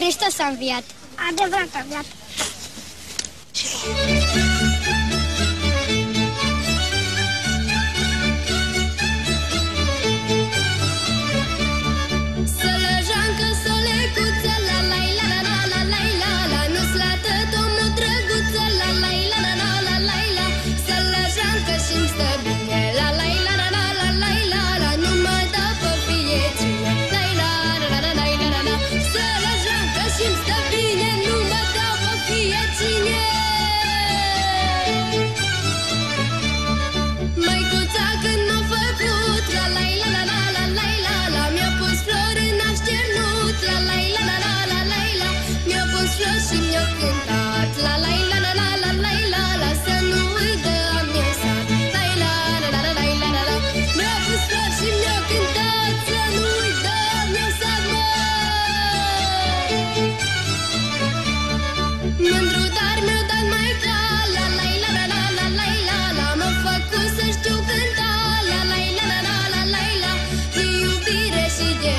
Hristos a înviat. Adevărat a înviat. Sălăjancă, solecuță, la la la la la la la la la, nu-ți lată domnul drăguță, la la la la la la la la, sălăjancă și-mi stă bine, la la la la la la la la la, nu mă dă pe fie cine, la la la la la la la la, sălăjancă și-mi stă bine, nu mă dă pe fie cine. Măicuța când m-a făcut, la la la la la la la la la, mi-a pus flori în așternut, la la la la la la la la, mi-a pus flori și mi-a cântat, la la la la la la la la la, să nu uită am sat, la la la la la la la la, mi-a pus flori și mi-a cântat, să nu uită am sat, mândru dar mi-a dat maica, la la la la la la la la la, m-a făcut să știu cânta, la la la la la la la la, de iubire și de